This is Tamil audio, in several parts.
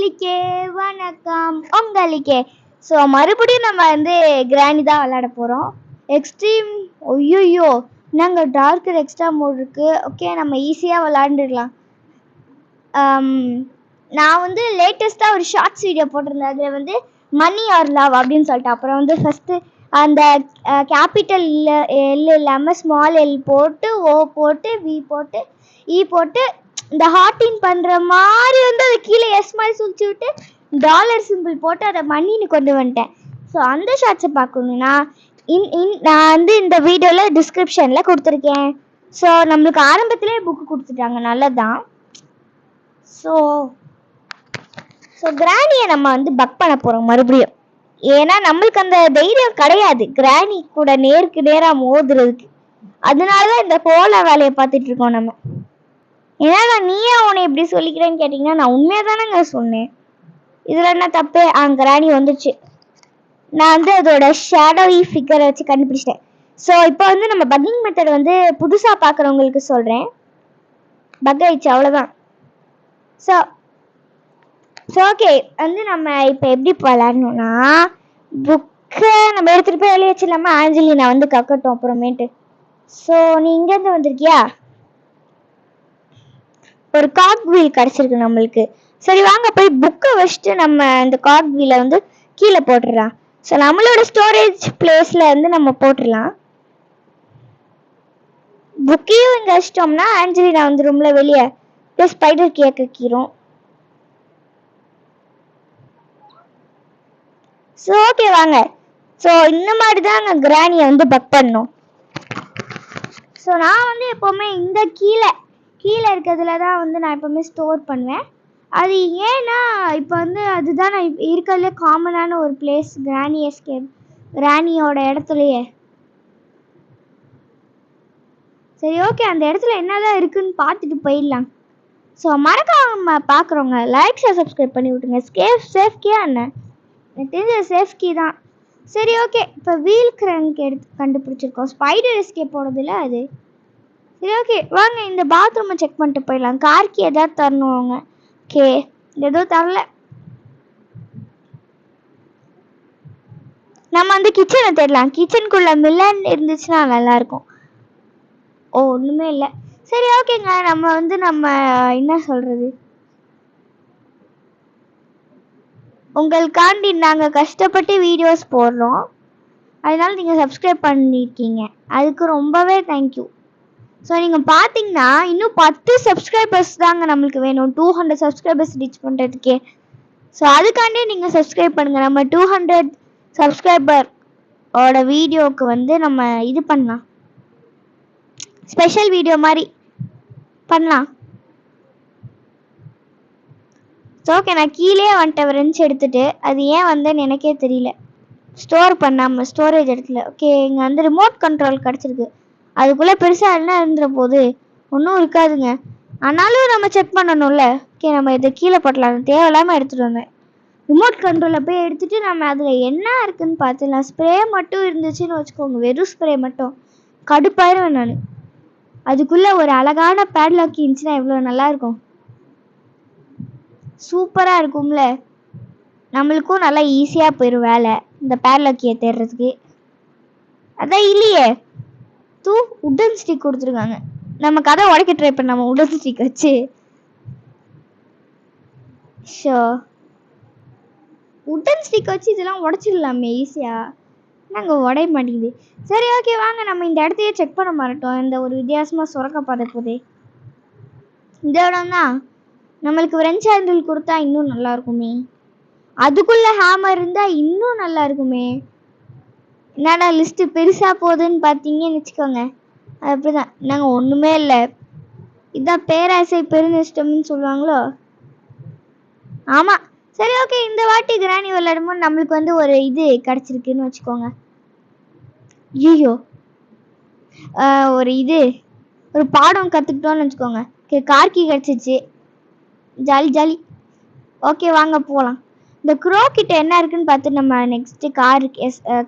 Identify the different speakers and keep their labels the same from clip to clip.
Speaker 1: உங்களுக்கே வணக்கம் உங்களுக்கே. ஸோ மறுபடியும் நம்ம வந்து கிராணி தான் விளையாட போகிறோம். எக்ஸ்ட்ரீம் ஐயோ நாங்கள் டார்க்கர் எக்ஸ்ட்ரா மோட் இருக்குது. ஓகே நம்ம ஈஸியாக விளாண்டுடலாம். நான் வந்து லேட்டஸ்ட்டாக ஒரு ஷார்ட்ஸ் வீடியோ போட்டிருந்தேன். அதில் வந்து மணி ஆர் லவ் அப்படின்னு சொல்லிட்டு அப்புறம் வந்து ஃபஸ்ட்டு அந்த கேபிட்டல் எல் இல்லாமல் ஸ்மால் எல் போட்டு ஓ போட்டு வி போட்டு இ போட்டு இந்த ஹார்டின் பண்ணுற மாதிரி வந்து அது கீழே எஸ் மாதிரி சுழிச்சு விட்டு டாலர் சிம்பிள் போட்டு அதை மணின்னு கொண்டு வந்துட்டேன். ஸோ அந்த ஷார்ட்ஸை பார்க்கணுன்னா நான் வந்து இந்த வீடியோவில் டிஸ்கிரிப்ஷனில் கொடுத்துருக்கேன். ஸோ நம்மளுக்கு ஆரம்பத்திலே புக்கு கொடுத்துட்டாங்க, நல்லதான். ஸோ கிராணியை நம்ம வந்து பக் பண்ண போகிறோம் மறுபடியும். ஏன்னா நம்மளுக்கு அந்த தைரியம் கிடையாது கிராணி கூட நேருக்கு நேராக மோதுறதுக்கு. அதனால தான் இந்த கோல வேலையை பார்த்துட்டு இருக்கோம் நம்ம. ஏன்னா நான் நீயே உன்னை எப்படி சொல்லிக்கிறேன்னு கேட்டிங்கன்னா நான் உண்மையாக தானேங்க சொன்னேன். இதில் என்ன தப்பு? கிராணி வந்துடுச்சு. நான் வந்து அதோட ஷேடோவி ஃபிகரை வச்சு கண்டுபிடிச்சிட்டேன். ஸோ இப்போ வந்து நம்ம பக்கிங் மெத்தட் வந்து புதுசாக பார்க்குறவங்களுக்கு சொல்கிறேன். பக் ஆயிடுச்சு, அவ்வளோதான். ஸோ ஓகே வந்து நம்ம இப்போ எப்படி விளாடணும்னா புக்கை நம்ம எடுத்துகிட்டு போய் வெளியே வச்சிடலாமா? ஆஞ்சலினா வந்து கக்கட்டும் அப்புறமேட்டு. ஸோ நீ இங்கேருந்து வந்திருக்கியா? ஒரு காக் வீல் கிடச்சிருக்கு நம்மளுக்கு. சரி வாங்க போய் புக்கை வச்சுட்டு நம்ம இந்த காக் வீலை வந்து கீழே போட்டுடலாம். ஸோ நம்மளோட ஸ்டோரேஜ் பிளேஸில் வந்து நம்ம போட்டுடலாம். புக்கையும் இங்கே வச்சிட்டோம்னா ஆஞ்சலினா வந்து ரூம்ல வெளியே ஸ்பைடர் கேட்கிறோம். ஸோ ஓகே வாங்க. ஸோ இந்த மாதிரி தான் நாங்கள் கிராணியை வந்து பக் பண்ணோம். ஸோ நான் வந்து எப்போவுமே இந்த கீழே இருக்கிறதுல தான் வந்து நான் எப்போவுமே ஸ்டோர் பண்ணுவேன். அது ஏன்னா இப்போ வந்து அதுதான் நான் இருக்கிறதுலே காமனான ஒரு பிளேஸ் கிராணி எஸ்கேப். கிராணியோட இடத்துலையே. சரி ஓகே அந்த இடத்துல என்னதான் இருக்குன்னு பார்த்துட்டு போயிடலாம். ஸோ மறக்காம பார்க்குறவங்க லைக் ஷேர் சப்ஸ்கிரைப் பண்ணி விட்டுங்க. சேஃப் கீ அண்ணன் எனக்கு தெரிஞ்ச சேஃப் கீ தான். சரி ஓகே இப்போ வீல் கிராங்க் கண்டுபிடிச்சிருக்கோம். ஸ்பைடர் எஸ்கேப் போனதில்ல அது. சரி ஓகே வாங்க இந்த பாத்ரூமை செக் பண்ணிட்டு போயிடலாம். கார்க்கு எதாவது தரணும் அவங்க. ஓகே எதுவும் தரல. நம்ம வந்து கிச்சனை தேடலாம். கிச்சனுக்குள்ள மில்லன் இருந்துச்சுன்னா நல்லாயிருக்கும். ஓ ஒன்றுமே இல்லை. சரி ஓகேங்க நம்ம வந்து என்ன சொல்கிறது, உங்களுக்காண்டி நாங்கள் கஷ்டப்பட்டு வீடியோஸ் போடுறோம். அதனால நீங்கள் சப்ஸ்கிரைப் பண்ணியிருக்கீங்க, அதுக்கு ரொம்பவே தேங்க்யூ. ஸோ நீங்கள் பார்த்தீங்கன்னா இன்னும் 10 சப்ஸ்கிரைபர்ஸ் தாங்க நம்மளுக்கு வேணும் 200 சப்ஸ்கிரைபர்ஸ் ரீச் பண்ணுறதுக்கே. ஸோ அதுக்காண்டே நீங்கள் சப்ஸ்கிரைப் பண்ணுங்கள். நம்ம 200 சப்ஸ்கிரைபரோட வீடியோவுக்கு வந்து நம்ம இது பண்ணலாம், ஸ்பெஷல் வீடியோ மாதிரி பண்ணலாம். ஸோ ஓகே நான் கீழே வந்துட்டேன் ரெஞ்ச் எடுத்துகிட்டு. அது ஏன் வந்தேன்னு எனக்கே தெரியல. ஸ்டோர் பண்ணாமல் ஸ்டோரேஜ் இடத்துல. ஓகே இங்கே வந்து ரிமோட் கண்ட்ரோல் கிடச்சிருக்கு. அதுக்குள்ளே பெருசாக என்ன இருந்துற போது ஒன்றும் இருக்காதுங்க. ஆனாலும் நம்ம செக் பண்ணணும்ல. ஓகே நம்ம இதை கீழே போட்டலாம். தேவையில்லாமல் எடுத்துகிட்டு வந்தேன். ரிமோட் கண்ட்ரோலில் போய் எடுத்துகிட்டு நம்ம அதில் என்ன இருக்குதுன்னு பார்த்துலாம். ஸ்ப்ரே மட்டும் இருந்துச்சுன்னு வச்சுக்கோங்க, வெறும் ஸ்ப்ரே மட்டும் கடுப்பாயிருவேன் நான். அதுக்குள்ளே ஒரு அழகான பேட்லாக் இருந்துச்சுன்னா எவ்வளோ நல்லாயிருக்கும். சூப்பராக இருக்கும்ல. நம்மளுக்கும் நல்லா ஈஸியாக போயிடும் வேலை இந்த பேட்லாக்கியை தேடுறதுக்கு. அதான் இல்லையே உடன் ஸ்டிக் கொடுத்துருக்காங்க. நம்ம கதை உடைக்க ட்ரை பண்ண நம்ம உடன் ஸ்டிக் வச்சு. ஷோ உடன் ஸ்டிக் வச்சு இதெல்லாம் உடைச்சிடலாமே ஈஸியாக. நாங்கள் உடைய மாட்டேங்குது. சரி ஓகே வாங்க நம்ம இந்த இடத்தையே செக் பண்ண மாட்டோம். இந்த ஒரு வித்தியாசமாக சுரக்க பார்த்த போதே இந்த இடம் தான். நம்மளுக்கு ஃப்ரெஞ்ச் ஹேண்டில் கொடுத்தா இன்னும் நல்லா இருக்குமே. அதுக்குள்ளே ஹேமர் இருந்தால் இன்னும் நல்லா இருக்குமே. என்னடா லிஸ்ட்டு பெருசாக போகுதுன்னு பார்த்தீங்கன்னு வச்சுக்கோங்க. அது அப்படிதான். நாங்கள் ஒன்றுமே இல்லை. இதுதான் பேராசை பெருநஷ்டம்னு சொல்லுவாங்களோ. ஆமாம் சரி ஓகே இந்த வாட்டி கிராணி விளையாடும்போது நம்மளுக்கு வந்து ஒரு இது கிடச்சிருக்குன்னு வச்சுக்கோங்க. ஐயோ ஒரு பாடம் கற்றுக்கிட்டோன்னு வச்சுக்கோங்க. கார்கி கிடச்சிச்சு. ஜாலி. ஓகே வாங்க போகலாம். இந்த க்ரோ கிட்ட என்ன இருக்குன்னு பார்த்து நம்ம நெக்ஸ்ட்டு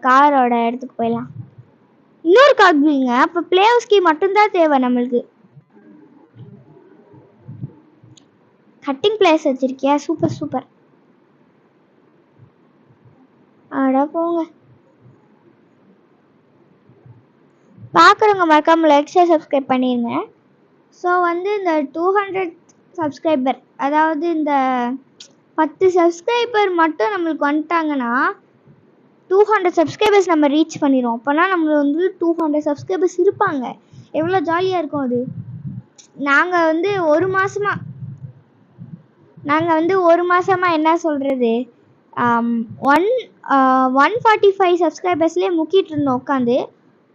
Speaker 1: காரோட இடத்துக்கு போயிடலாம். இன்னொரு காக் வீலுங்க. அப்போ பிளே ஹவுஸ் கீ மட்டும்தான் தேவை நம்மளுக்கு. கட்டிங் பிளேஸ் வச்சிருக்கியா? சூப்பர். அட போங்க. பார்க்குறவங்க மறக்காமல் லைக் ஷேர் சப்ஸ்கிரைப் பண்ணிடுங்க. ஸோ வந்து இந்த 200 சப்ஸ்கிரைபர், அதாவது இந்த 10 சப்ஸ்கிரைபர் மட்டும் நம்மளுக்கு வந்துட்டாங்கன்னா 200 சப்ஸ்கிரைபர்ஸ் நம்ம ரீச் பண்ணிடுவோம். அப்போனா நம்மளுக்கு வந்து 200 சப்ஸ்கிரைபர்ஸ் இருப்பாங்க. எவ்வளோ ஜாலியாக இருக்கும் அது. நாங்கள் வந்து ஒரு மாதமாக என்ன சொல்கிறது, 145 சப்ஸ்கிரைபர்ஸ்லேயே முக்கிட்டு இருந்தோம் உட்காந்து.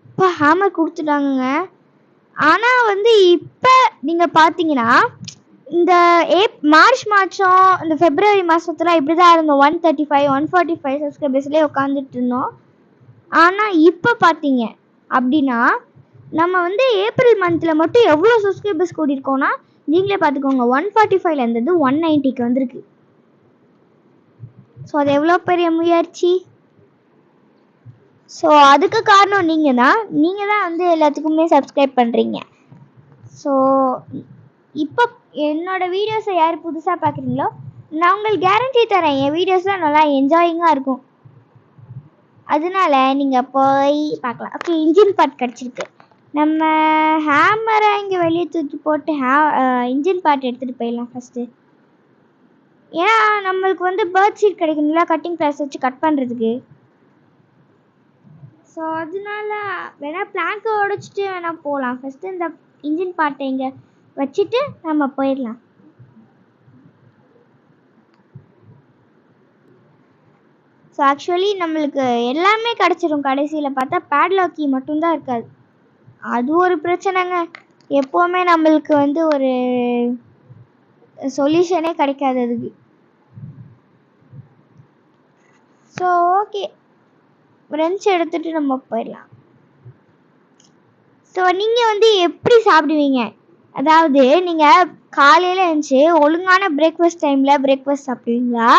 Speaker 1: இப்போ ஹேமர் கொடுத்துட்டாங்க. ஆனால் வந்து இப்போ நீங்கள் பார்த்தீங்கன்னா இந்த மார்ச் மாதம் இந்த பிப்ரவரி மாதத்துல இப்படி தான் இருந்தோம். 135 145 சப்ஸ்கிரைபர்ஸ்லேயே உட்காந்துட்டு இருந்தோம். ஆனால் இப்போ பார்த்தீங்க அப்படின்னா நம்ம வந்து ஏப்ரல் மந்தில் மட்டும் எவ்வளோ சப்ஸ்கிரைபர்ஸ் கூடியிருக்கோன்னா நீங்களே பார்த்துக்கோங்க. 145 இருந்தது 190க்கு வந்திருக்கு. ஸோ அது எவ்வளோ பெரிய முயற்சி. ஸோ அதுக்கு காரணம் நீங்கள் தான் வந்து எல்லாத்துக்குமே சப்ஸ்கிரைப் பண்ணுறீங்க. ஸோ இப்போ என்னோடய வீடியோஸை யார் புதுசாக பார்க்குறீங்களோ நான் உங்களுக்கு கேரண்டி தரேன், என் வீடியோஸ்லாம் நல்லா என்ஜாயிங்காக இருக்கும். அதனால நீங்கள் போய் பார்க்கலாம். ஓகே, இன்ஜின் பார்ட் கிடச்சிருக்கு. நம்ம ஹேமரை இங்கே வெளியே தூக்கி போட்டு இன்ஜின் பார்ட் எடுத்துகிட்டு போயிடலாம் ஃபஸ்ட்டு. ஏன்னா நம்மளுக்கு வந்து பேர்ட் சீட் கிடைக்கணும்ல, கட்டிங் ப்ளஸ் வச்சு கட் பண்ணுறதுக்கு. ஸோ அதனால வேணால் பிளாங்கை உடைச்சிட்டு வேணால் போகலாம். ஃபஸ்ட்டு இந்த இன்ஜின் பார்ட்டை இங்கே வச்சுட்டு நம்ம போயிடலாம். ஸோ ஆக்சுவலி நம்மளுக்கு எல்லாமே கிடச்சிரும். கடைசியில் பார்த்தா பேட்லாக் கீ மட்டும்தான் இருக்காது. அது ஒரு பிரச்சனைங்க. எப்போவுமே நம்மளுக்கு வந்து ஒரு சொல்யூஷனே கிடைக்காது அதுக்கு. ஸோ ஓகே, ரெஞ்ச் எடுத்துகிட்டு நம்ம போயிடலாம். ஸோ நீங்கள் வந்து எப்படி சாப்பிடுவீங்க, அதாவது நீங்கள் காலையில் எழுந்துச்சி ஒழுங்கான பிரேக்ஃபாஸ்ட் டைமில் பிரேக்ஃபாஸ்ட் சாப்பிடுவீங்களா,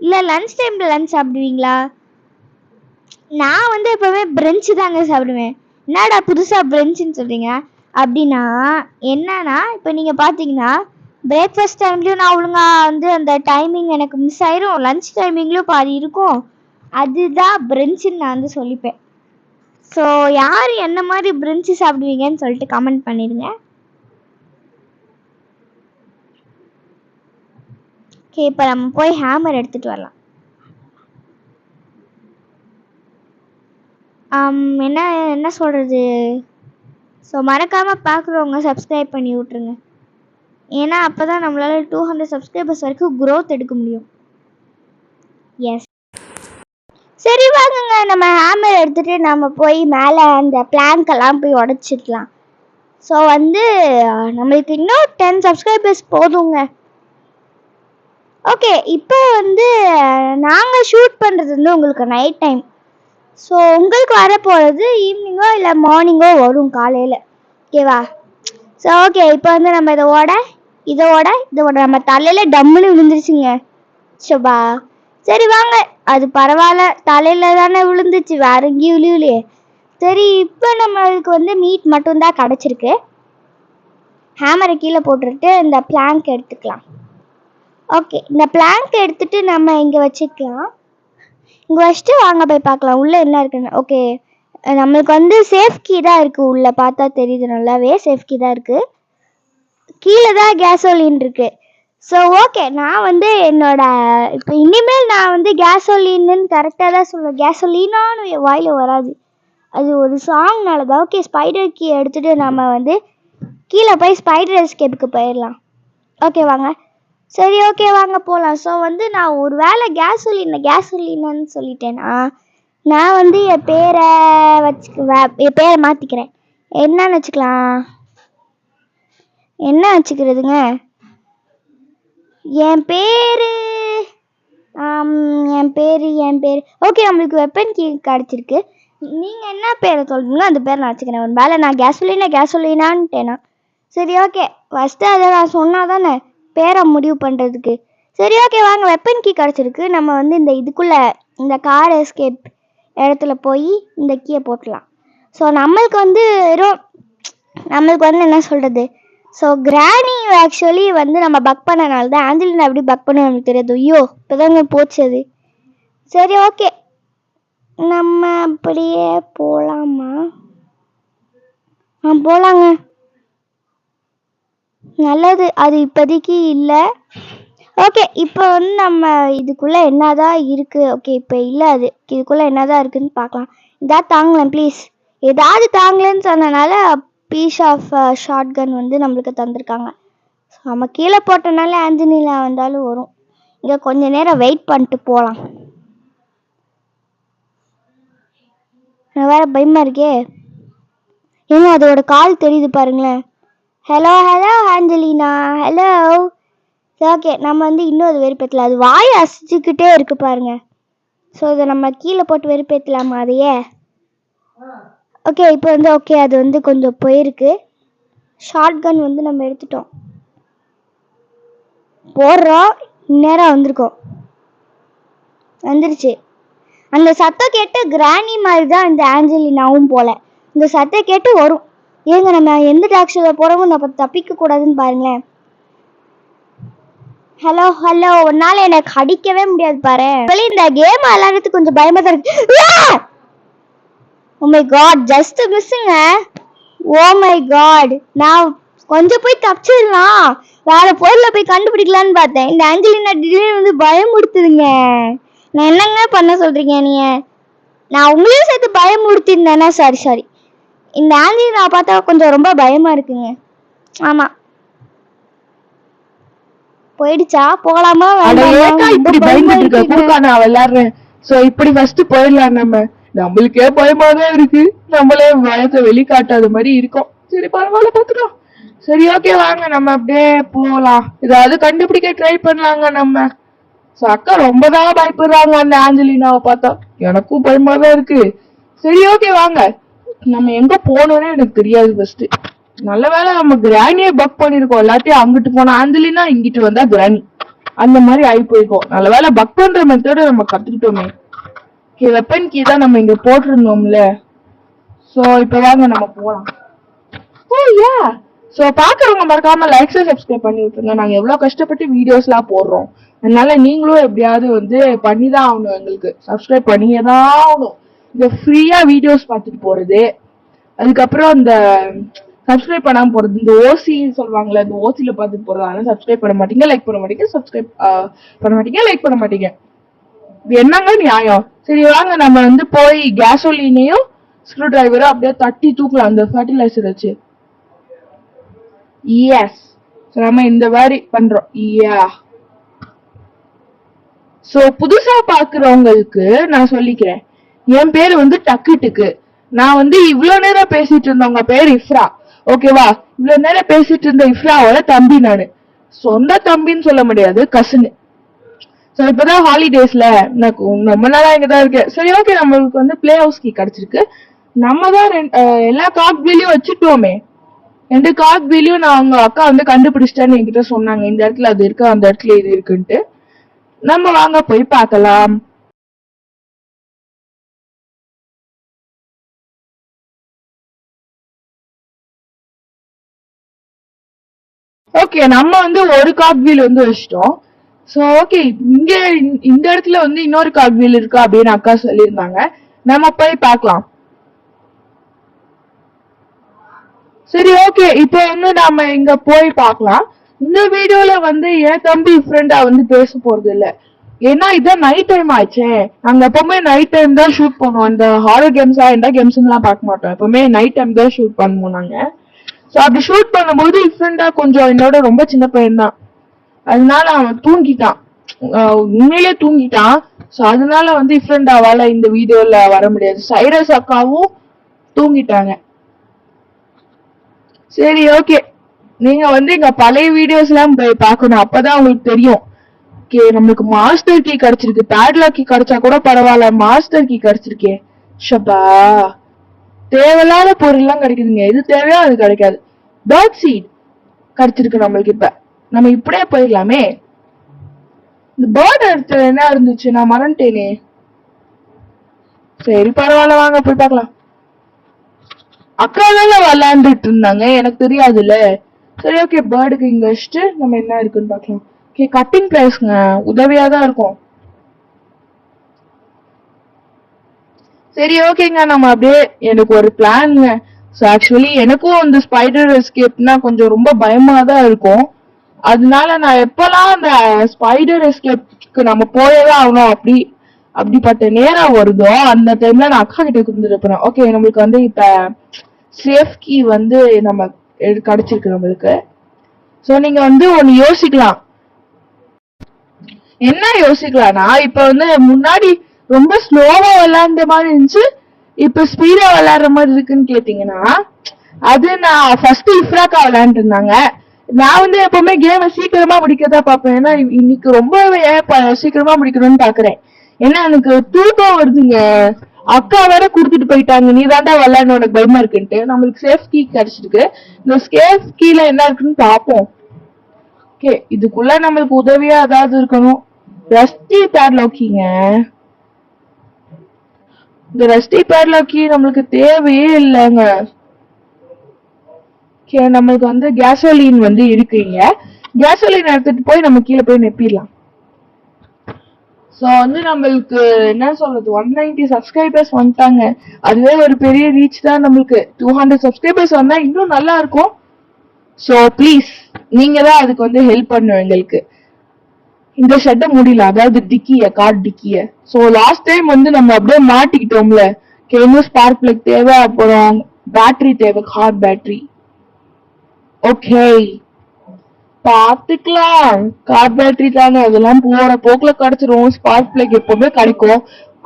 Speaker 1: இல்லை லன்ச் டைமில் லன்ச் சாப்பிடுவீங்களா? நான் வந்து எப்போவுமே பிரஞ்சு தாங்க சாப்பிடுவேன். என்னடா புதுசாக பிரஞ்சுன்னு சொல்கிறீங்க அப்படின்னா என்னன்னா, இப்போ நீங்கள் பார்த்தீங்கன்னா பிரேக்ஃபாஸ்ட் டைம்லேயும் நான் ஒழுங்காக வந்து அந்த டைமிங் எனக்கு மிஸ் ஆயிரும், லன்ச் டைமிங்லேயும் பாதி இருக்கும். அதுதான் பிரஞ்சுன்னு நான் வந்து சொல்லிப்பேன். ஸோ யார் என்ன மாதிரி பிரஞ்சு சாப்பிடுவீங்கன்னு சொல்லிட்டு கமெண்ட் பண்ணிடுங்க. ஓகே, இப்போ நம்ம போய் ஹேமர் எடுத்துகிட்டு வரலாம். என்ன சொல்கிறது, ஸோ மறக்காமல் பார்க்குறவங்க சப்ஸ்கிரைப் பண்ணி விட்ருங்க. ஏன்னா அப்போ தான் நம்மளால் 200 சப்ஸ்கிரைபர்ஸ் வரைக்கும் க்ரோத் எடுக்க முடியும். எஸ், சரி வாங்குங்க, நம்ம ஹேமர் எடுத்துகிட்டு நம்ம போய் மேலே அந்த பிளாங்கெல்லாம் போய் உடச்சிக்கலாம். ஸோ வந்து நம்மளுக்கு இன்னும் 10 சப்ஸ்கிரைபர்ஸ் போதுங்க. ஓகே, இப்போ வந்து நாங்கள் ஷூட் பண்ணுறது வந்து உங்களுக்கு நைட் டைம். ஸோ உங்களுக்கு வரப்போகிறது ஈவினிங்கோ இல்லை மார்னிங்கோ வரும் காலையில். ஓகேவா? ஸோ ஓகே, இப்போ வந்து நம்ம இதோட நம்ம தலையில் டம்முன்னு விழுந்துருச்சுங்க. ஷோபா, சரி வாங்க, அது பரவாயில்ல, தலையில் தானே விழுந்துச்சு, வேற எங்கேயும் விழுலையே. சரி, இப்போ நம்மளுக்கு வந்து மீட் மட்டும்தான் கிடச்சிருக்கு. ஹேமரை கீழே போட்டுட்டு இந்த பிளாங்க் எடுத்துக்கலாம். ஓகே, இந்த பிளாங்க் எடுத்துகிட்டு நம்ம இங்கே வச்சுக்கலாம். இங்கே வச்சுட்டு வாங்க போய் பார்க்கலாம் உள்ளே என்ன இருக்குன்னு. ஓகே, நம்மளுக்கு வந்து சேஃப் கீ தான் இருக்குது. உள்ளே பார்த்தா தெரியுது, நல்லாவே சேஃப் கீ தான் இருக்குது. கீழே தான் கேசோலின் இருக்குது. ஸோ ஓகே, நான் வந்து இப்போ இனிமேல் நான் வந்து கேசோலின்னு கரெக்டாக தான் சொல்லுவேன். கேசோலினான்னு என் வாயில் வராது, அது ஒரு சாங்னால தான். ஓகே, ஸ்பைடர் கீ எடுத்துகிட்டு நம்ம வந்து கீழே போய் ஸ்பைடர் எஸ்கேப்புக்கு போயிடலாம். ஓகே வாங்க. சரி ஓகே வாங்க போகலாம். ஸோ வந்து நான் ஒரு வேளை கேசோலின்னு சொல்லிட்டேன்னா நான் வந்து என் பேரை மாற்றிக்கிறேன். என்னன்னு வச்சுக்கலாம், என்ன வச்சுக்கிறதுங்க, என் பேர் ஓகே, நம்மளுக்கு வெப்பன் கீ கிடச்சிருக்கு. நீங்கள் என்ன பேரை சொல்கிறீங்களோ அந்த பேரை நான் வச்சுக்கிறேன். ஒரு வேளை நான் கேசோலினான்ட்டேனா. சரி ஓகே, ஃபஸ்ட்டு அதை நான் சொன்னால் தானே பேரை முடிவு பண்ணுறதுக்கு. சரி ஓகே வாங்க, வெப்பன் கீ கிடச்சிருக்கு. நம்ம வந்து இதுக்குள்ளே இந்த கார் எஸ்கேப் இடத்துல போய் இந்த கீயை போட்டலாம். ஸோ நம்மளுக்கு வந்து என்ன சொல்கிறது, ஸோ கிராணி ஆக்சுவலி வந்து நம்ம பக் பண்ணனால தான். ஆஞ்சலினா எப்படி பக் பண்ண நமக்கு தெரியாது. ஐயோ, இப்போதாங்க போச்சு அது. சரி ஓகே, அப்படியே போலாமா? போலாங்க. நல்லது. அது இப்போதைக்கு இல்லை. ஓகே, இப்போ வந்து நம்ம இதுக்குள்ள என்னதான் இருக்கு? ஓகே, இப்போ இல்லை. அது இதுக்குள்ள என்னதான் இருக்குன்னு பார்க்கலாம். இதான் தாங்கலாம் ப்ளீஸ். ஏதாவது தாங்கலன்னு சொன்னனால பீஸ் ஆஃப் ஷார்ட் கன் வந்து நம்மளுக்கு தந்திருக்காங்க. நம்ம கீழே போட்டனால ஆஞ்சனிலா வந்தாலும் வரும். இங்கே கொஞ்ச நேரம் வெயிட் பண்ணிட்டு போகலாம். வேற பயமா இருக்கே. ஏங்க அதோட கால் தெரியுது பாருங்களேன். Hello hello Angelina, hello. Okay, நம்ம வந்து இன்னும் அது வெறுப்பேற்றல. அது வாயை அசைச்சிக்கிட்டே இருக்கு பாருங்க. ஸோ இதை நம்ம கீழே போட்டு வெறுப்பேற்றலாமா அதையே? ஓகே, இப்போ வந்து ஓகே, அது வந்து கொஞ்சம் போயிருக்கு. ஷார்ட் கன் வந்து நம்ம எடுத்துட்டோம். போடுறோம். இந்நேரம் வந்திருக்கோம். வந்துருச்சு. அந்த சத்தம் கேட்டு கிராணி மாதிரி தான் இந்த ஆஞ்சலினாவும் போல. இந்த சத்தம் கேட்டு வரும். ஏங்க நம்ம எந்த டாக்ஸில் போகிறோமோ நம்ம தப்பிக்க கூடாதுன்னு பாருங்களேன். ஹலோ ஹலோ, உன்னால எனக்கு அடிக்கவே முடியாது பாரு. இந்த கேம் விளையாடுறதுக்கு கொஞ்சம் பயமா தான் இருக்கு. ஓ மை காட், ஜஸ்ட் மிஸ்ஸுங்க. ஓ மை காட், நான் கொஞ்சம் போய் தப்பிச்சிடலாம், வேற பொருளை போய் கண்டுபிடிக்கலான்னு பார்த்தேன். இந்த ஆஞ்சலினா திடீர்னு வந்து பயமுடுத்துதுங்க. நான் என்னங்க பண்ண சொல்றீங்க நீங்க? நான் உங்களையும் சேர்த்து பயமுடுத்திருந்தேன்னா சாரி. இந்த ஆஞ்சலினா பார்த்தா கொஞ்சம் ரொம்ப பயமா இருக்குங்க. ஆமா, போயிடுச்சா? போகலாமா?
Speaker 2: இப்படி பயந்துட்டு இருக்க கூக்கா, நான் விளையாடுறேன். சோ இப்படி ஃபர்ஸ்ட் போயிடலாம். நம்மளுக்கே பயமாதான் இருக்கு. நம்மளே பயத்தை வெளிக்காட்டாத மாதிரி இருக்கும். சரி பரவாயில்ல, பாத்துக்கலாம். சரி ஓகே, வாங்க நம்ம அப்படியே போலாம். ஏதாவது கண்டுபிடிக்க ட்ரை பண்ணலாங்க நம்ம. அக்கா ரொம்பதான் பயப்படுறாங்க அந்த ஆஞ்சலினாவை பார்த்தா. எனக்கும் பயமாதான் இருக்கு. சரி ஓகே வாங்க. நம்ம எங்க போனோம்னே எனக்கு தெரியாது ஃபர்ஸ்ட். நல்ல வேலை நம்ம கிராணியை பக் பண்ணிருக்கோம். எல்லாத்தையும் அங்கிட்டு போன ஆஞ்சலினா, இங்கிட்டு வந்தா கிராணி, அந்த மாதிரி ஆகி போயிருக்கோம். நல்ல வேலை பக் பண்ற மெத்தட நம்ம கத்துக்கிட்டோமே. வெப்பன் கீ தான் நம்ம இங்க போட்டிருந்தோம்ல. சோ இப்ப வாங்க நம்ம போலாம். ஓ யா, சோ பாக்குறவங்க மறக்காம லைக் சப்ஸ்கிரைப் பண்ணி விட்டுருங்க. நாங்க எவ்வளவு கஷ்டப்பட்டு வீடியோஸ் எல்லாம் போடுறோம். அதனால நீங்களும் எப்படியாவது வந்து பண்ணிதான் ஆகணும். எங்களுக்கு சப்ஸ்கிரைப் பண்ணியே தான் ஆகணும். இந்த ஃப்ரீயா வீடியோஸ் பார்த்துட்டு போறது, அதுக்கப்புறம் இந்த சப்ஸ்கிரைப் பண்ணாம போறது, இந்த ஓசி சொல்லுவாங்கல்ல, இந்த ஓசியில பார்த்துட்டு போறது. அதனால சப்ஸ்கிரைப் பண்ண மாட்டீங்க, லைக் பண்ண மாட்டீங்க, சப்ஸ்கிரைப் பண்ண மாட்டீங்க, லைக் பண்ண மாட்டீங்க. என்னங்க நியாயம்? சரி வாங்க நம்ம வந்து போய் கேசோலினையும் ஸ்க்ரூ டிரைவரும் அப்படியே தட்டி தூக்கலாம் அந்த ஃபர்டிலைசர் வச்சு. எஸ், நம்ம இந்த மாதிரி பண்றோம். சோ புதுசா பாக்குறவங்களுக்கு நான் சொல்லிக்கிறேன், என் பேரு வந்து டக்குட்டுக்கு. நான் வந்து இவ்வளவு நேரம் பேசிட்டு இருந்தவங்க பேர் இஃப்ரா. ஓகேவா? இவ்வளவு நேரம் பேசிட்டு இருந்த இஃப்ராவோட தம்பி நானு. சொந்த தம்பின்னு சொல்ல முடியாது, கசின். சோ இப்பதான் ஹாலிடேஸ்ல எனக்கு ரொம்ப நாளா இங்கதான் இருக்கேன். சரி ஓகே, நம்மளுக்கு வந்து பிளே ஹவுஸ் கீ கிடைச்சிருக்கு. நம்ம தான் எல்லா கார்ட் வீலையும் வச்சுட்டோமே. 2 கார்ட் வீலையும் நான் அவங்க அக்கா வந்து கண்டுபிடிச்சிட்டேன்னு என்கிட்ட சொன்னாங்க. இந்த இடத்துல அது இருக்கு, அந்த இடத்துல இது இருக்குன்ட்டு. நம்ம வாங்க போய் பார்க்கலாம். ஓகே, நம்ம வந்து ஒரு கார்ட் வீல் வந்து வச்சிட்டோம். சோ ஓகே, இங்க இந்த இடத்துல வந்து இன்னொரு கார்ட் வீல் இருக்கா அப்படின்னு அக்கா சொல்லியிருந்தாங்க. நம்ம போய் பார்க்கலாம். சரி ஓகே, இப்போ வந்து நாம இங்க போய் பார்க்கலாம். இந்த வீடியோல வந்து என் தம்பி ஃப்ரெண்டா வந்து பேச போறது இல்ல. ஏன்னா இதான் நைட் டைம் ஆச்சே. நாங்க எப்பவுமே நைட் டைம் தான் ஷூட் பண்ணுவோம். இந்த ஹாரர் கேம்ஸா எந்த கேம்ஸ் எல்லாம் பார்க்க மாட்டோம். எப்பவுமே நைட் டைம் தான் ஷூட் பண்ணுவோம் நாங்க. ஸோ அப்படி ஷூட் பண்ணும்போது ஃப்ரெண்டா கொஞ்சம் என்னோட ரொம்ப சின்ன பையன் தான். அதனால அவன் தூங்கிட்டான், உண்மையிலே தூங்கிட்டான். ஸோ அதனால வந்து ஃப்ரெண்டாவால இந்த வீடியோல வர முடியாது. சைரஸ் அக்காவும் தூங்கிட்டாங்க. சரி ஓகே, நீங்க வந்து எங்க பழைய வீடியோஸ் எல்லாம் போய் பார்க்கணும். அப்பதான் உங்களுக்கு தெரியும். ஓகே, நம்மளுக்கு மாஸ்டர் கீ கிடைச்சிருக்கு. பேட்லாக் கீ கிடைச்சா கூட பரவாயில்ல, மாஸ்டர் கீ கிடைச்சிருக்கே. ஷபா, தேவையில்லாத பொருள் எல்லாம் கிடைக்குதுங்க. எது தேவையோ அது கிடைக்காது. பேர்ட் சீட் கிடைச்சிருக்கு நம்மளுக்கு. இப்ப நம்ம இப்படியே போயிடலாமே. இந்த பேர்ட் எடுத்து என்ன இருந்துச்சு, நான் மறந்துட்டேனே. சரி பரவாயில்ல, வாங்க போய் பார்க்கலாம். அக்கா தானே விளையாண்டுட்டு இருந்தாங்க, எனக்கு தெரியாதுல்ல. சரி ஓகே, பேர்டுக்கு இங்க வச்சுட்டு நம்ம என்ன இருக்குன்னு பார்க்கலாம். ஓகே, கட்டிங் பிளேஸ்ங்க, உதவியா தான் இருக்கும். சரி ஓகேங்க, நம்ம அப்படியே எனக்கு ஒரு பிளான்ங்க. ஸோ ஆக்சுவலி எனக்கும் இந்த ஸ்பைடர் எஸ்கேப்னா கொஞ்சம் ரொம்ப பயமா தான் இருக்கும். அதனால நான் எப்பெல்லாம் அந்த ஸ்பைடர் எஸ்கேப்க்கு நம்ம போயதான் ஆகணும் அப்படிப்பட்ட நேரம் வருதோ அந்த டைம்ல நான் அக்கா கிட்ட கொடுத்துட்டு ஓகே நம்மளுக்கு வந்து இப்ப சேஃப் கீ வந்து நம்ம கிடைச்சிருக்கு நம்மளுக்கு. சோ நீங்க வந்து ஒன்னு யோசிக்கலாம். என்ன யோசிக்கலாம்னா, இப்ப வந்து முன்னாடி ரொம்ப ஸ்லோவா விளையாண்ட மாதிரி இருந்துச்சு, இப்ப ஸ்பீடா விளையாடுற மாதிரி இருக்குன்னு கேட்டீங்கன்னா, அது நான் ஃபர்ஸ்ட் இஃப்ராக்கா விளையாண்டு இருந்தாங்க. நான் வந்து எப்பவுமே கேம சீக்கிரமா முடிக்கதான் பாப்பேன். ஏன்னா இன்னைக்கு ரொம்ப சீக்கிரமா முடிக்கணும்னு பாக்குறேன். ஏன்னா எனக்கு தூக்கம் வருதுங்க. அக்கா வேற குடுத்துட்டு போயிட்டாங்க, நீ தாண்டா விளையாடணும் உனக்கு பயமா இருக்குன்ட்டு. நம்மளுக்கு சேஃப் கீ கிடைச்சிருக்கு. இந்த சேஃப் கீல என்ன இருக்குன்னு பாப்போம். ஓகே, இதுக்குள்ள நம்மளுக்கு உதவியா ஏதாவது இருக்கணும். ரஸ்டி பேட்லாக்கிங்க. இந்த ரஸ்டி பேட்லாக்கி நம்மளுக்கு தேவையே இல்லைங்க. ஓகே, நம்மளுக்கு வந்து கேசோலின் வந்து இருக்குங்க. கேசோலின் எடுத்துட்டு போய் நம்ம கீழே போய் நெப்பிடலாம். சோ வந்து நம்மளுக்கு என்ன சொல்றது, 190 சப்ஸ்கிரைபர்ஸ் வந்துட்டாங்க. அதுவே ஒரு பெரிய ரீச் தான். நம்மளுக்கு 200 சப்ஸ்கிரைபர்ஸ் வந்தா இன்னும் நல்லா இருக்கும். சோ ப்ளீஸ் நீங்க தான் அதுக்கு வந்து ஹெல்ப் பண்ணும் எங்களுக்கு. இந்த ஷெட்டை முடியல, அதாவது டிக்கிய, கார் டிக்கிய. சோ லாஸ்ட் டைம் வந்து நம்ம அப்படியே மாட்டிக்கிட்டோம்ல. இன்னும் ஸ்பார்க் பிளக் தேவை, அப்புறம் பேட்டரி தேவை, கார் பேட்டரி. ஓகே பாத்துக்கலாம், கார் பேட்டரி தானே, அதெல்லாம் போற போக்குல கிடைச்சிரும். ஸ்பார்க் பிளக் எப்பவுமே கிடைக்கும்,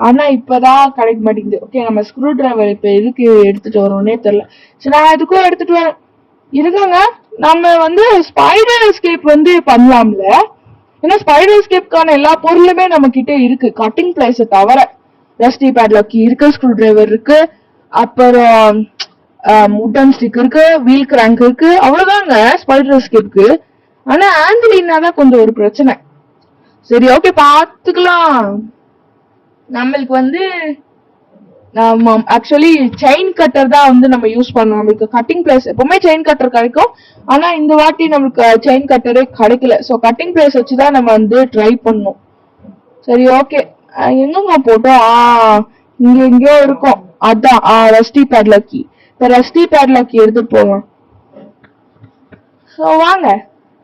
Speaker 2: ஆனா இப்பதான் கிடைக்க மாட்டேங்குது. ஓகே, நம்ம ஸ்க்ரூ டிரைவர் இப்ப எதுக்கு எடுத்துட்டு வரோம்னே தெரியல. சரி நான் எதுக்கும் எடுத்துட்டு வரேன். இருக்காங்க, நம்ம வந்து ஸ்பைடர் எஸ்கேப் வந்து பண்ணலாம்ல. ஏன்னா ஸ்பைடர் எஸ்கேப்கான எல்லா பொருளுமே நம்ம கிட்ட இருக்கு, கட்டிங் பிளேஸை தவிர. ரஸ்டி பேட்லாக் இருக்கு, ஸ்க்ரூ டிரைவர் இருக்கு, அப்புறம் உட்டன் ஸ்டிக் இருக்கு, வீல் கிராங்க் இருக்கு, அவ்வளவுதாங்க ஸ்பைடர் எஸ்கேப்க்கு. ஆனா ஆஞ்சலினா தான் கொஞ்சம் ஒரு பிரச்சனை. சரி ஓகே பாத்துக்கலாம். நம்மளுக்கு வந்து ஆக்சுவலி செயின் கட்டர் தான் வந்து நம்ம யூஸ் பண்ணோம். நம்மளுக்கு கட்டிங் பிளேஸ் எப்பவுமே செயின் கட்டர் கிடைக்கும், ஆனா இந்த வாட்டி நம்மளுக்கு செயின் கட்டரே கிடைக்கல. ஸோ கட்டிங் பிளேஸ் வச்சுதான் நம்ம வந்து ட்ரை பண்ணோம். சரி ஓகே, எங்கங்க போட்டோம், இங்க எங்கேயோ இருக்கும். அதான் ரஸ்டி பேட்லாக்கி. இப்ப ரஸ்டி பேட்லாக்கி எடுத்துட்டு போவோம். ஸோ வாங்க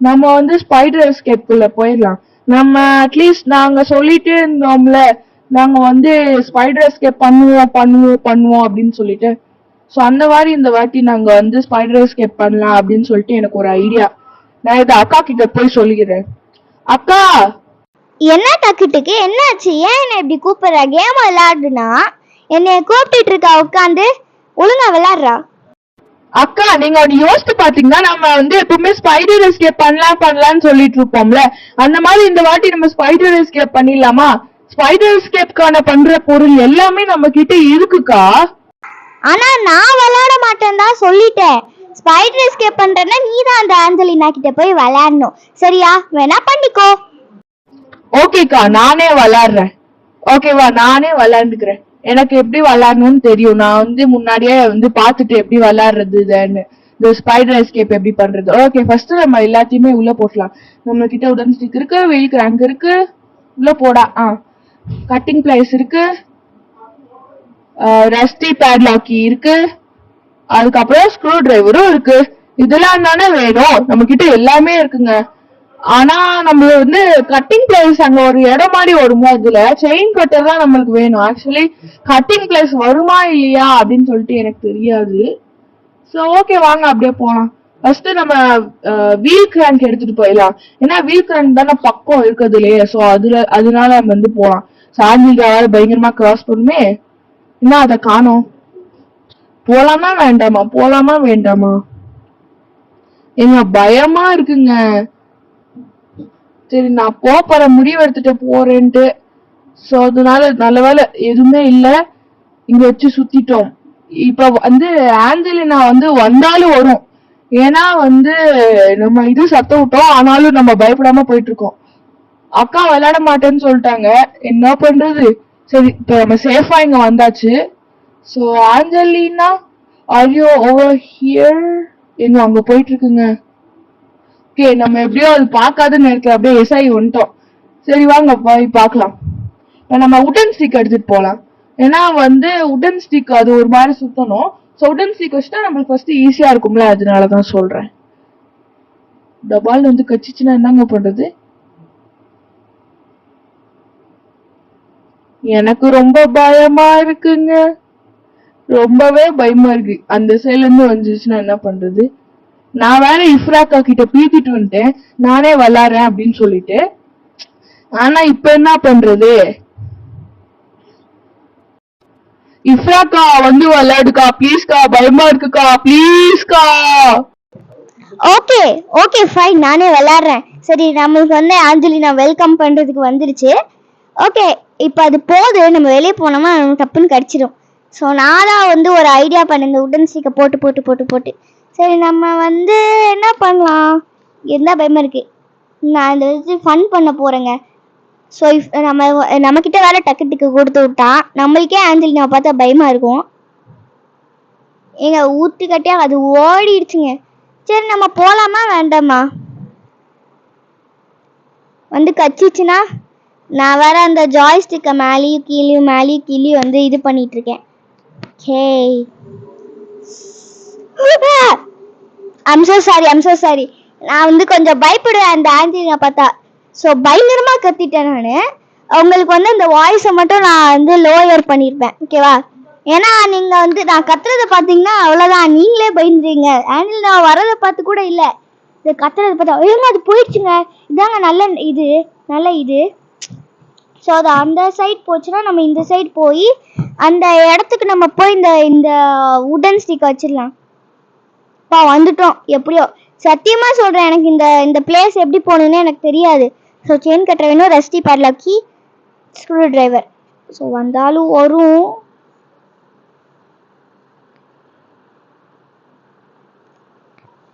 Speaker 2: நம்ம வந்து ஸ்பைடர் எஸ்கேப்குள்ள போயிடலாம். நம்ம அட்லீஸ்ட் நாங்க சொல்லிட்டு இருந்தோம்ல, நாங்க வந்து ஸ்பைடர் எஸ்கேப் பண்ணுவோம் அப்படின்னு சொல்லிட்டு. ஸோ அந்த மாதிரி இந்த வாட்டி நாங்க வந்து ஸ்பைடர் எஸ்கேப் பண்ணலாம் அப்படின்னு சொல்லிட்டு எனக்கு ஒரு ஐடியா. நான் இதை அக்கா கிட்ட போய் சொல்லிக்கிறேன். அக்கா,
Speaker 1: என்ன டக்குட்டுக்கு என்னாச்சு? ஏன் என்ன இப்படி கூப்பிடுற? கேம் விளையாடுனா என்னைய கூப்பிட்டு இருக்கா, உட்காந்து ஒழுங்கா விளையாடுறா.
Speaker 2: அக்கா நீங்க ஒன்னு யோசிச்சு பாத்தீங்கன்னா, நம்ம வந்து எப்பவுமே ஸ்பைடர் எஸ்கேப் பண்ணலாம்னு சொல்லிட்டு இருப்போம்ல, அந்த மாதிரி இந்த வாட்டி நம்ம ஸ்பைடர் எஸ்கேப் பண்ணிடலாமா? ஸ்பைடர் எஸ்கேப்கான பண்ற பொருள் எல்லாமே நம்ம கிட்ட இருக்குக்கா.
Speaker 1: ஆனா நான் விளையாட மாட்டேன் தான் சொல்லிட்டேன். ஸ்பைடர் எஸ்கேப் பண்றேன்னா நீ தான் அந்த ஆஞ்சலினா கிட்ட போய் விளையாடணும், சரியா? வேணா பண்ணிக்கோ.
Speaker 2: ஓகேக்கா, நானே விளையாடுறேன். ஓகேவா, நானே விளையாண்டுக்கிறேன். எனக்கு எப்படி விளையாடணும்னு தெரியும். நான் வந்து முன்னாடியே வந்து பாத்துட்டு எப்படி விளையாடுறது இந்த ஸ்பைடர் எஸ்கேப் எப்படி பண்றது. ஓகே, ஃபர்ஸ்ட் நம்ம எல்லாத்தையுமே உள்ள போடலாம். நம்ம கிட்ட உடன் ஸ்டிக் இருக்கு, வீல் கிராங்க் இருக்கு, உள்ள போடா. கட்டிங் பிளேஸ் இருக்கு, ரஸ்டி பேட்லாக்கி இருக்கு, அதுக்கப்புறம் ஸ்க்ரூ டிரைவரும் இருக்கு. இதெல்லாம் தானே வேணும், நம்ம கிட்ட எல்லாமே இருக்குங்க. ஆனா நம்ம வந்து கட்டிங் பிளேஸ் அங்க ஒரு இடம் மாதிரி வருமோ, அதுல செயின் கட்டர் தான் நம்மளுக்கு வேணும். ஆக்சுவலி கட்டிங் பிளேஸ் வருமா இல்லையா அப்படின்னு சொல்லிட்டு எனக்கு தெரியாது. சோ ஓகே வாங்க அப்படியே போலாம். ஃபர்ஸ்ட் நம்ம வீல் கிராங்க் எடுத்துட்டு போயிடலாம். ஏன்னா வீல் கிராங்க் தானே பக்கம் இருக்குதுலயே. சோ அதனால நம்ம வந்து போலாம். சாஞ்சிக்காக பயங்கரமா கிராஸ் பண்ணுமே. என்ன அதை காணோம். போலாமா வேண்டாமா? எங்க பயமா இருக்குங்க. சரி நான் போற முடிவு எடுத்துட்டு போறேன்ட்டு. சோ அதனால நல்ல வேலை எதுவுமே இல்ல, இங்க வச்சு சுத்திட்டோம். இப்ப வந்து ஆஞ்சலினா வந்து வந்தாலும் வரும். ஏன்னா வந்து நம்ம இது சத்த விட்டோம், ஆனாலும் நம்ம பயப்படாம போயிட்டு இருக்கோம். அக்கா விளையாட மாட்டேன்னு சொல்லிட்டாங்க, என்ன பண்றது? சரி இப்ப நம்ம சேஃபா இங்க வந்தாச்சு. So Angelina are you over here? எங்க அங்க போயிட்டு இருக்குங்க. ஓகே, நம்ம எப்படியோ அது பார்க்காதுன்னு நினைக்கிற அப்படியே எஸ்ஐ வந்துட்டோம். சரி வாங்க போய் பார்க்கலாம். நம்ம உடன் ஸ்டிக் எடுத்துட்டு போலாம். ஏன்னா வந்து உடன் ஸ்டிக் அது ஒரு மாதிரி சுத்தணும். ஸோ உடன் ஸ்டிக் வச்சுட்டா நம்மளுக்கு ஃபர்ஸ்ட் ஈஸியா இருக்கும்ல, அதனாலதான் சொல்றேன். இந்த பால் வந்து கச்சிச்சுன்னா என்னங்க பண்றது? எனக்கு ரொம்ப பயமா இருக்குங்க, ரொம்பவே பயமா இருக்கு. அந்த சைட்ல இருந்து வந்துச்சுன்னா என்ன பண்றது? நான் வேற இஃப்ராக்கா கிட்ட பீத்திட்டு வந்துட்டேன் நானே விளாடுறேன் அப்படின்னு சொல்லிட்டு. ஆனா இப்ப என்ன பண்றது? இஃப்ராக்கா வந்து விளையாடுக்கா ப்ளீஸ்கா, பயமா இருக்குக்கா ப்ளீஸ்கா.
Speaker 1: ஓகே ஓகே ஃபைன், நானே விளையாடுறேன். சரி, நம்மளுக்கு வந்து ஆஞ்சலினா வெல்கம் பண்றதுக்கு வந்துருச்சு. ஓகே, இப்போ அது போது, நம்ம வெளியே போனோமா நமக்கு டப்புன்னு கடிச்சிடும். ஸோ நான் தான் வந்து ஒரு ஐடியா பண்ணேன், இந்த உடன் ஸ்டிக்கை போட்டு போட்டு போட்டு போட்டு. சரி, நம்ம வந்து என்ன பண்ணலாம்? என்ன பயமா இருக்கு. நான் இந்த வச்சு ஃபன் பண்ண போறேங்க. ஸோ நம்மக்கிட்ட வேற டக்கு கொடுத்து விட்டா நம்மளுக்கே ஆஞ்சலினாவை பார்த்தா பயமா இருக்கும். எங்க ஊத்துக்கட்டியா அது ஓடிடுச்சுங்க. சரி, நம்ம போலாமா வேண்டாமா? வந்து கச்சிச்சுன்னா நான் வேற அந்த ஜாய்ஸ்டிக்கை மேலேயும் கீழேயும் வந்து இது பண்ணிட்டு இருக்கேன். I'm so sorry. நான் வந்து கொஞ்சம் பயப்படுவேன் அந்த ஆன்டினா பார்த்தா. ஸோ பயங்கரமா கத்திட்டேன் நான். அவங்களுக்கு வந்து இந்த வாய்ஸை மட்டும் நான் வந்து லோயர் பண்ணியிருப்பேன், ஓகேவா? ஏன்னா நீங்க வந்து நான் கத்துறதை பார்த்தீங்கன்னா அவ்வளோதான், நீங்களே பயந்துறீங்க. ஆண்டில் நான் வரதை பார்த்து கூட இல்லை, இந்த கத்துறதை பார்த்தா ஐயோ அது போயிடுச்சுங்க. இதாங்க நல்ல இது. ஸோ அது அந்த சைட் போச்சுன்னா நம்ம இந்த சைட் போய் அந்த இடத்துக்கு நம்ம போய் இந்த உடன் ஸ்டிக் வச்சிடலாம். வந்துட்டோம் எப்படியோ. சத்தியமா சொல்றேன், எனக்கு இந்த பிளேஸ் எப்படி போகணும்னு எனக்கு தெரியாது. ஸோ செயின் கட்டுற வேணும், ரஸ்டி பேட்லாக்கி, ஸ்க்ரூ டிரைவர். ஸோ வந்தாலும் வரும்.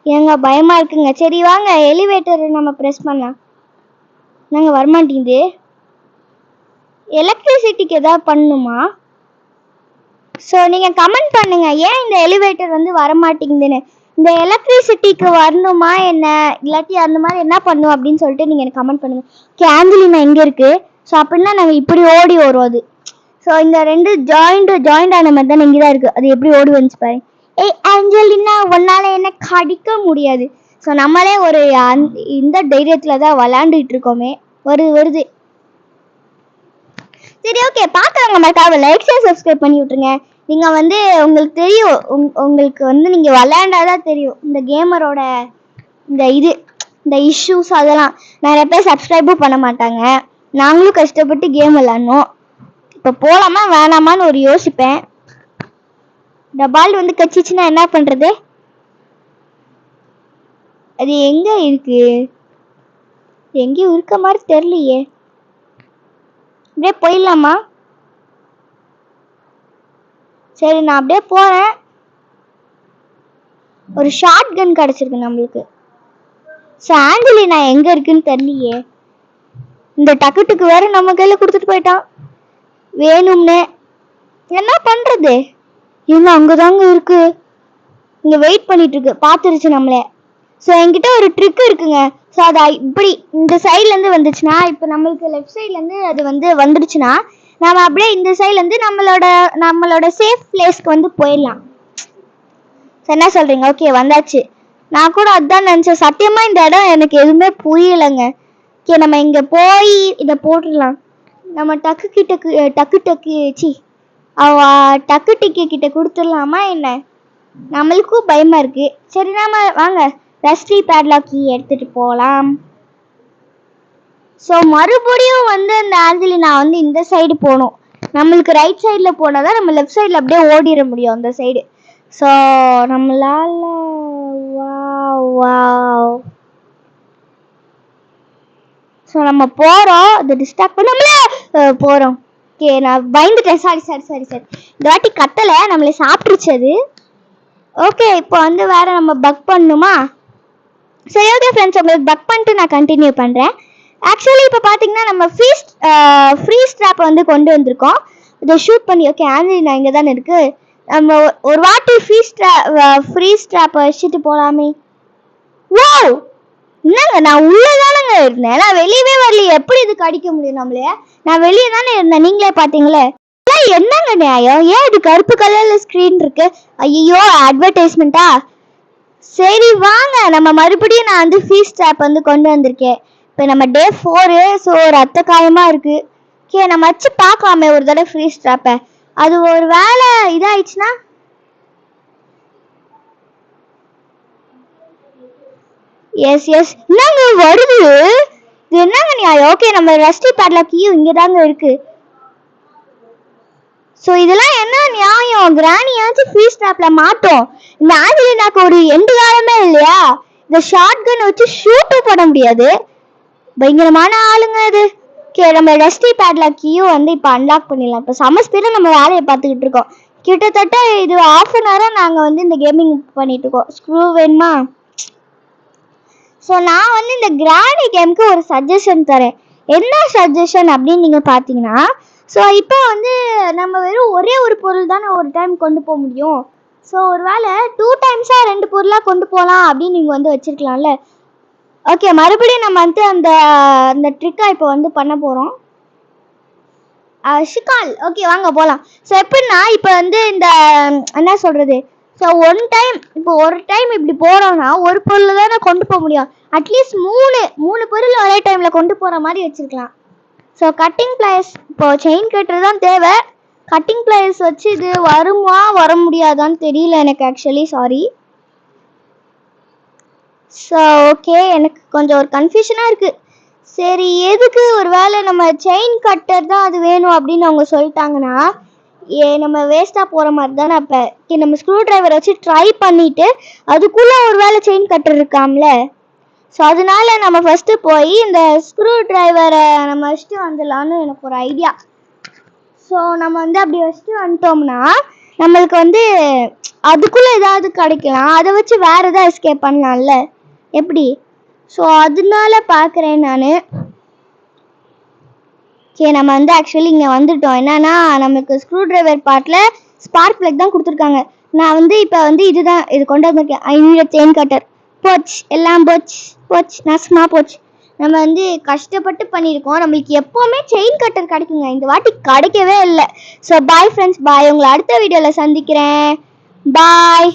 Speaker 1: ஏங்க பயமா இருக்குங்க. சரி வாங்க எலிவேட்டர் நம்ம ப்ரெஸ் பண்ணலாம். நாங்க வரமாட்டேங்குது. எலக்ட்ரிசிட்டிக்கு ஏதாவது பண்ணணுமா? ஸோ நீங்கள் கமெண்ட் பண்ணுங்க, ஏன் இந்த எலிவேட்டர் வந்து வரமாட்டேங்குதுன்னு. இந்த எலக்ட்ரிசிட்டிக்கு வரணுமா என்ன, இல்லாட்டி அந்த மாதிரி என்ன பண்ணும் அப்படின்னு சொல்லிட்டு நீங்கள் எனக்கு கமெண்ட் பண்ணுங்க. ஓகே, ஆஞ்சலினா எங்கே இருக்கு? ஸோ அப்படின்னா நாங்கள் இப்படி ஓடி வரும் அது. ஸோ இந்த ரெண்டு ஜாயிண்ட் ஆன மாதிரி தான் இங்கே தான் இருக்குது. அது எப்படி ஓடி வந்துச்சு பாரு. ஏய் ஆஞ்சலினா, உன்னால என்ன கடிக்க முடியாது. ஸோ நம்மளே ஒரு இந்த தைரியத்தில் தான் விளாண்டுட்டு இருக்கோமே. வருது. சரி, ஓகே, பார்க்குறவங்க மறக்காம லைக் ஷேர் சப்ஸ்கிரைப் பண்ணி விட்ருங்க. நீங்கள் வந்து உங்களுக்கு தெரியும், உங்களுக்கு வந்து நீங்கள் விளையாண்டாதான் தெரியும் இந்த கேமரோட இந்த இஷ்யூஸ். அதெல்லாம் நிறைய பேர் சப்ஸ்கிரைபும் பண்ண மாட்டாங்க. நாங்களும் கஷ்டப்பட்டு கேம் விளாட்ணும். இப்போ போகலாமா வேணாமான்னு ஒரு யோசிப்பேன். இந்த பால் வந்து கச்சிச்சுன்னா என்ன பண்ணுறது? அது எங்கே இருக்கு? எங்கேயும் இருக்க மாதிரி தெரியலையே. அப்படியே போயிடலாமா? சரி, நான் அப்படியே போறேன். ஒரு ஷார்ட் கன் கிடைச்சிருக்கு நம்மளுக்கு. ஸோ ஆஞ்சலினா எங்க இருக்குன்னு தெரியலையே. இந்த டக்குட்டுக்கு வேற நம்ம கையில கொடுத்துட்டு போயிட்டான் வேணும்னு. என்ன பண்றது? இவங்க அங்கதாங்க இருக்கு, இங்க வெயிட் பண்ணிட்டு இருக்கு, பாத்துருச்சு நம்மளே. ஸோ என்கிட்ட ஒரு ட்ரிக் இருக்குங்க. ஸோ அது இப்படி இந்த சைட்லேருந்து வந்துச்சுன்னா, இப்போ நம்மளுக்கு லெஃப்ட் சைட்லேருந்து அது வந்து வந்துடுச்சுன்னா நம்ம அப்படியே இந்த சைட்லேருந்து நம்மளோட சேஃப் பிளேஸ்க்கு வந்து போயிடலாம். என்ன சொல்கிறீங்க? ஓகே, வந்தாச்சு. நான் கூட அதுதான் நினச்சேன். சத்தியமாக இந்த இடம் எனக்கு எதுவுமே புரியலைங்க. ஓகே, நம்ம இங்கே போய் இதை போட்டுடலாம். நம்ம டக்கு டிக்கி கிட்ட கொடுத்துடலாமா என்ன? நம்மளுக்கும் பயமாக இருக்குது. சரி, நாம வாங்க ரஸ்டி பேட்லாக்கி எடுத்துகிட்டு போகலாம். ஸோ மறுபடியும் வந்து அந்த ஆஞ்சலினா வந்து இந்த சைடு போகணும். நம்மளுக்கு ரைட் சைடில் போனால் தான் நம்ம லெஃப்ட் சைடில் அப்படியே ஓடிட முடியும் அந்த சைடு. ஸோ நம்மளால ஸோ நம்ம போகிறோம், அதை டிஸ்ட்ராக்ட் பண்ணாமலே போகிறோம். ஓகே, நான் பயந்துட்டேன். சாரி. இந்த வாட்டி கத்தலை, நம்மளே சாப்பிட்டுருச்சு அது. ஓகே, இப்போ வந்து வேற நம்ம பக் பண்ணணுமா? சரி, ஓகே ஃப்ரெண்ட்ஸ், உங்களுக்கு பக் பண்ணிட்டு நான் கண்டினியூ பண்ணுறேன். ஆக்சுவலி இப்போ பார்த்தீங்கன்னா நம்ம ஃப்ரீஸ் ட்ராப்பை வந்து கொண்டு வந்திருக்கோம். இதை ஷூட் பண்ணி. ஓகே, ஆஞ்சலினா இங்கே தானே இருக்குது. நம்ம ஒரு வாட்டி ஃப்ரீஸ் ட்ராப்பை வச்சுட்டு போகலாமே. ஓ, என்னங்க, நான் உள்ளே தானேங்க இருந்தேன், நான் வெளியவே வரலையே. எப்படி இது கடிக்க முடியும் நம்மளே? நான் வெளியே தானே இருந்தேன், நீங்களே பார்த்தீங்களே. என்னங்க நியாயம்? ஏன் இது கருப்பு கலர்ல ஸ்கிரீன் இருக்கு? ஐயோ, அட்வர்டைஸ்மெண்டா? சரி வாங்க, நம்ம மறுபடியும் நான் வந்து ஃபீஸ் ட்ராப் வந்து கொண்டு வந்திருக்கேன். இப்போ நம்ம டே 4, ஸோ ரத்த காயமா இருக்கு. ஓகே, நம்ம வச்சு பார்க்கலாமே ஒரு தடவை ஃபீஸ் ட்ராப்பை. அது ஒரு வேலை இதாயிடுச்சுன்னா எஸ் என்னங்க வருது? இது என்னங்க நியாயம்? ஓகே, நம்ம ரஸ்டி பேட்லாக்கையும் இங்கே தாங்க இருக்கு. ஸோ இதெல்லாம் என்ன நியாயம்? கிராணியாச்சும் ஃபீஸ் ட்ராப்ல மாட்டோம். இந்த ஆஞ்சலினாக்கு ஒரு எண்டு காலமே இல்லையா? இந்த ஷார்ட் கன் வச்சு ஷூட்டும் பண்ண முடியாது. பயங்கரமான ஆளுங்க அது. ஓகே, நம்ம ரஸ்டி பேட்லாக்கையும் வந்து இப்போ அன்லாக் பண்ணிடலாம். இப்போ செம ஸ்பீடாக நம்ம வேலையை பார்த்துக்கிட்டு இருக்கோம். கிட்டத்தட்ட இது 1/2 an hour நாங்கள் வந்து இந்த கேமிங் பண்ணிட்டு இருக்கோம். ஸ்க்ரூ வேணுமா? ஸோ நான் வந்து இந்த கிராணி கேமுக்கு ஒரு சஜஷன் தரேன். என்ன சஜஷன் அப்படின்னு நீங்கள் பார்த்தீங்கன்னா, ஸோ இப்போ வந்து நம்ம வெறும் ஒரே ஒரு பொருள் தானே ஒரு டைம் கொண்டு போக முடியும். ஸோ ஒரு வேளை 2 times-ஆக 2 பொருளாக கொண்டு போகலாம் அப்படின்னு நீங்கள் வந்து வச்சுருக்கலாம்ல. ஓகே, மறுபடியும் நம்ம வந்து அந்த ட்ரிக்கை இப்போ வந்து பண்ண போகிறோம். ஷிகால், ஓகே வாங்க போகலாம். ஸோ எப்படின்னா இப்போ வந்து இந்த என்ன சொல்கிறது, ஸோ இப்போ ஒரு டைம் இப்படி போகிறோம்னா ஒரு பொருள் தானே கொண்டு போக முடியும். அட்லீஸ்ட் மூணு பொருள் ஒரே டைமில் கொண்டு போகிற மாதிரி வச்சுருக்கலாம். ஸோ கட்டிங் பிளேயர்ஸ், இப்போ செயின் கட்டர் தான் தேவை. கட்டிங் பிளேயர்ஸ் வச்சு இது வர முடியாதான்னு தெரியல எனக்கு ஆக்சுவலி, சாரி. ஸோ ஓகே, எனக்கு கொஞ்சம் ஒரு கன்ஃபியூஷனாக இருக்குது. சரி, எதுக்கு ஒரு வேளை நம்ம செயின் கட்டர் தான் அது வேணும் அப்படின்னு அவங்க சொல்லிட்டாங்கன்னா நம்ம வேஸ்ட்டாக போகிற மாதிரி தானே. அப்போ நம்ம ஸ்க்ரூ டிரைவரை வச்சு ட்ரை பண்ணிவிட்டு அதுக்குள்ளே ஒரு வேளை செயின் கட்டர் இருக்காம்ல. ஸோ அதனால நம்ம ஃபஸ்ட்டு போய் இந்த ஸ்க்ரூ டிரைவரை நம்ம வச்சுட்டு வந்துடலான்னு எனக்கு ஒரு ஐடியா. ஸோ நம்ம வந்து அப்படி வச்சுட்டு வந்துட்டோம்னா நம்மளுக்கு வந்து அதுக்குள்ளே ஏதாவது கிடைக்கலாம். அதை வச்சு வேறு எதாவது எஸ்கேப் பண்ணலாம்ல, எப்படி? ஸோ அதனால பார்க்குறேன் நான். ஓகே, நம்ம வந்து ஆக்சுவலி இங்கே வந்துட்டோம். என்னன்னா நமக்கு ஸ்க்ரூ டிரைவர் பார்ட்டில் ஸ்பார்க் பிளக் தான் கொடுத்துருக்காங்க. நான் வந்து இப்போ வந்து இது கொண்டு வந்திருக்கேன். ஐநூறு செயின் கட்டர் போச்சு, எல்லாம் போச்சு நாசமாக போச்சு. நம்ம வந்து கஷ்டப்பட்டு பண்ணியிருக்கோம். நம்மளுக்கு எப்போவுமே செயின் கட்டர் கிடைக்குங்க, இந்த வாட்டி கிடைக்கவே இல்லை. ஸோ பாய் ஃப்ரெண்ட்ஸ், பாய். உங்களை அடுத்த வீடியோவில் சந்திக்கிறேன். பாய்.